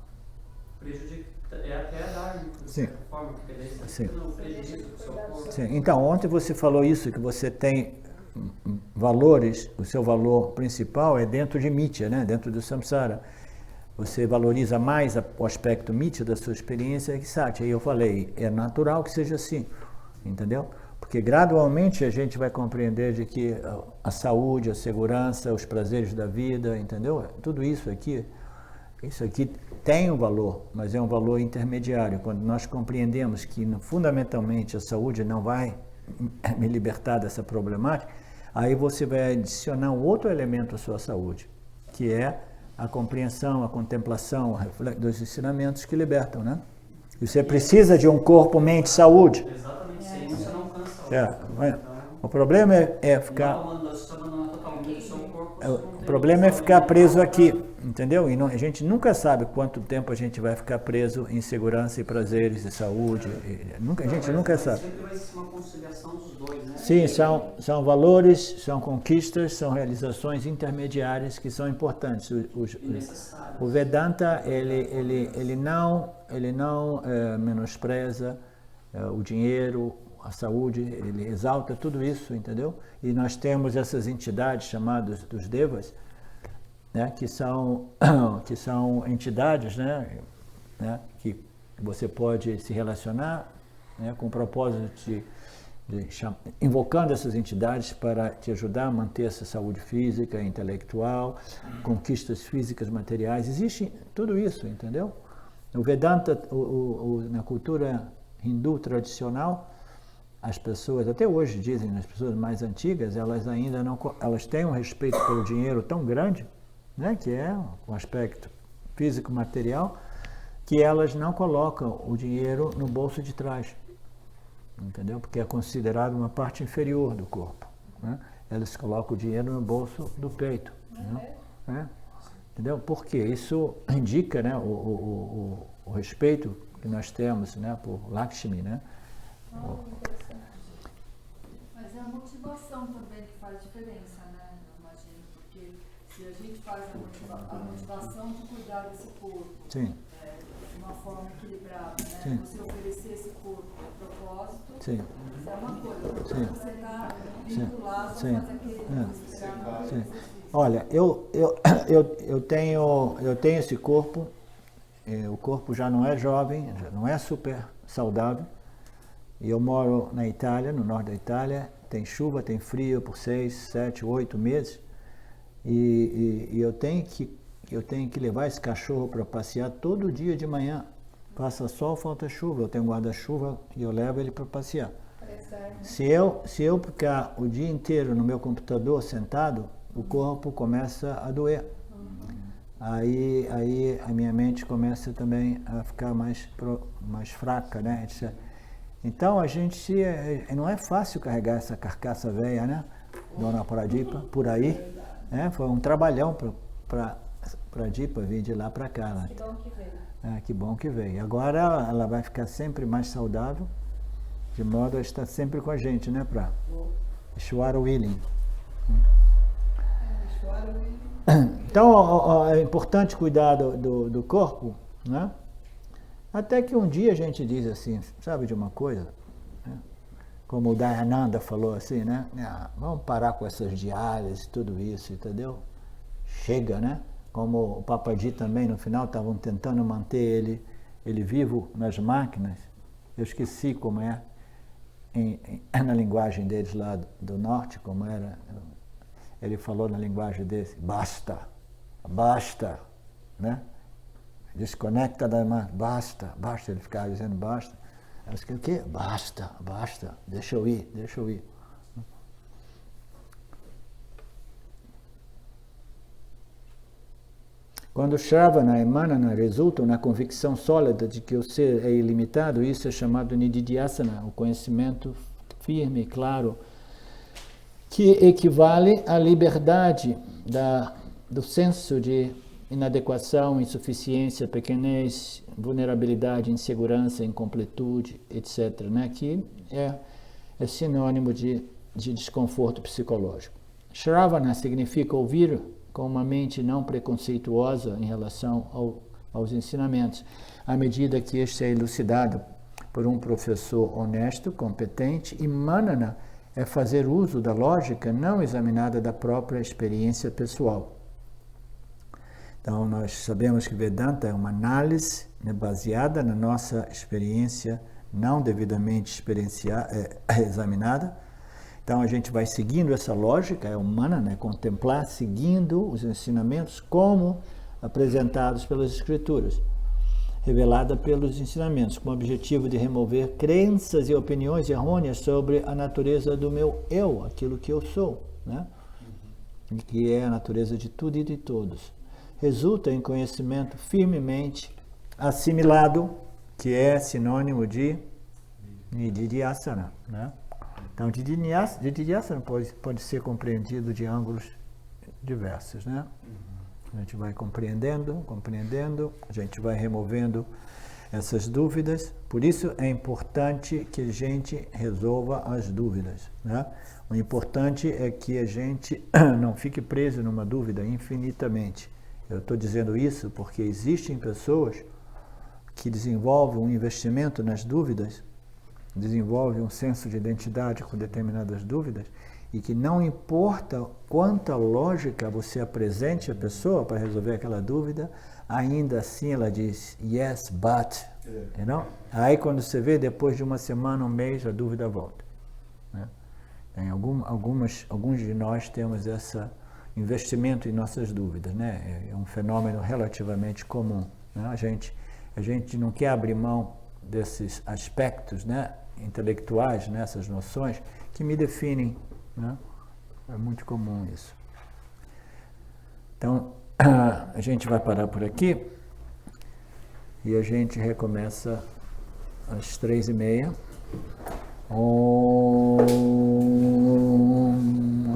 prejudicando, até dar de certa forma, porque daí você fica no prejuízo do seu corpo. Sim. Então, ontem você falou isso, que você tem valores, o seu valor principal é dentro de Mitya, né? Dentro do samsara. Você valoriza mais o aspecto Mitya da sua experiência que Sati. Aí eu falei, é natural que seja assim, entendeu? Porque gradualmente a gente vai compreender de que a saúde, a segurança, os prazeres da vida, entendeu? Tudo isso aqui tem um valor, mas é um valor intermediário. Quando nós compreendemos que fundamentalmente a saúde não vai me libertar dessa problemática, aí você vai adicionar um outro elemento à sua saúde, que é a compreensão, a contemplação dos ensinamentos que libertam, né? E você precisa de um corpo, mente, saúde. Exatamente, sem isso você não cansa. O problema é ficar... O problema é ficar preso aqui, entendeu? E a gente nunca sabe quanto tempo a gente vai ficar preso em segurança e prazeres e saúde. A gente nunca sabe. Sempre vai ser uma conciliação dos dois, né? Sim, são valores, são conquistas, são realizações intermediárias que são importantes. O Vedanta, ele não menospreza o dinheiro, a saúde, ele exalta tudo isso, entendeu? E nós temos essas entidades chamadas dos devas, né, que são entidades, né, que você pode se relacionar, né, com o propósito invocando essas entidades para te ajudar a manter essa saúde física, intelectual, conquistas físicas, materiais. Existe tudo isso, entendeu? O Vedanta, na cultura hindu tradicional, as pessoas, até hoje dizem, as pessoas mais antigas, elas ainda não, elas têm um respeito pelo dinheiro tão grande, né, que é um aspecto físico material, que elas não colocam o dinheiro no bolso de trás, entendeu? Porque é considerado uma parte inferior do corpo, né? Elas colocam o dinheiro no bolso do peito, né? Entendeu? Porque isso indica, né, o respeito que nós temos, né, por Lakshmi, né? Mas é a motivação também que faz diferença, né? Eu imagino, porque se a gente faz a motivação de cuidar desse corpo de uma forma equilibrada, né? Você oferecer esse corpo propósito, Sim. isso é uma coisa. Sim. Você está Sim. vinculado Sim. a fazer aquele esperar Sim. Olha, eu tenho esse corpo, o corpo já não é jovem, já não é super saudável, e eu moro na Itália, no norte da Itália, tem chuva, tem frio por 6, 7, 8 meses, e eu tenho que levar esse cachorro para passear todo dia de manhã. Passa sol, falta chuva, eu tenho guarda-chuva e eu levo ele para passear. Se eu ficar o dia inteiro no meu computador sentado, o corpo começa a doer. Aí a minha mente começa também a ficar mais fraca, né? Então a gente, não é fácil carregar essa carcaça velha, né? Dona Pradipa, por aí. Foi um trabalhão para Pradipa vir de lá para cá. Né? Que bom que veio. Que bom que veio. Agora ela vai ficar sempre mais saudável, de modo a estar sempre com a gente, né? Para Ishwara Willing. Então é importante cuidar do corpo, né? Até que um dia a gente diz assim, sabe de uma coisa? Né? Como o Dayananda falou assim, né? Vamos parar com essas diárias e tudo isso, entendeu? Chega, né? Como o Papaji também no final estavam tentando manter ele vivo nas máquinas. Eu esqueci como é na linguagem deles lá do norte, como era. Ele falou na linguagem desse, basta, né? Desconecta da irmã, basta, ele ficava dizendo basta. Eu disse, o quê? Basta, deixa eu ir. Quando Shravana e Manana resultam na convicção sólida de que o ser é ilimitado, isso é chamado Nididhyasana, o conhecimento firme e claro, que equivale à liberdade do senso de inadequação, insuficiência, pequenez, vulnerabilidade, insegurança, incompletude, etc., né? Que é sinônimo de desconforto psicológico. Shravana significa ouvir com uma mente não preconceituosa em relação aos ensinamentos, à medida que este é elucidado por um professor honesto, competente, e Manana é fazer uso da lógica não examinada da própria experiência pessoal. Então, nós sabemos que Vedanta é uma análise, né, baseada na nossa experiência não devidamente examinada. Então, a gente vai seguindo essa lógica, é humana, né, contemplar, seguindo os ensinamentos como apresentados pelas Escrituras, revelada pelos ensinamentos, com o objetivo de remover crenças e opiniões errôneas sobre a natureza do meu eu, aquilo que eu sou, né? Que é a natureza de tudo e de todos. Resulta em conhecimento firmemente assimilado, que é sinônimo de Nididhyasana, né? Então, Nididhyasana pode ser compreendido de ângulos diversos, né? A gente vai compreendendo, a gente vai removendo essas dúvidas. Por isso é importante que a gente resolva as dúvidas, né? O importante é que a gente não fique preso numa dúvida infinitamente. Eu estou dizendo isso porque existem pessoas que desenvolvem um investimento nas dúvidas, desenvolvem um senso de identidade com determinadas dúvidas, e que não importa quanta lógica você apresente à pessoa para resolver aquela dúvida, ainda assim ela diz, yes, but, you know? Aí quando você vê, depois de uma semana, um mês, a dúvida volta, né? Tem alguns de nós temos esse investimento em nossas dúvidas, né? É um fenômeno relativamente comum, né? A gente não quer abrir mão desses aspectos, né, intelectuais, né, essas noções que me definem, né? É muito comum isso. Então, a gente vai parar por aqui e a gente recomeça às 3h30.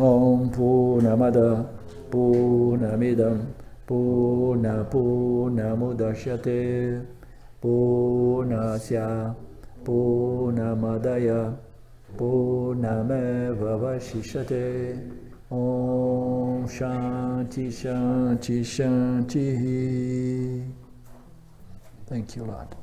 Om Purnamada Purnamidam Purnamudachyate Purnasya Purnamadaya Purnameva Vashishyate. Om Shanti Shanti Shanti. Thank you, Lord.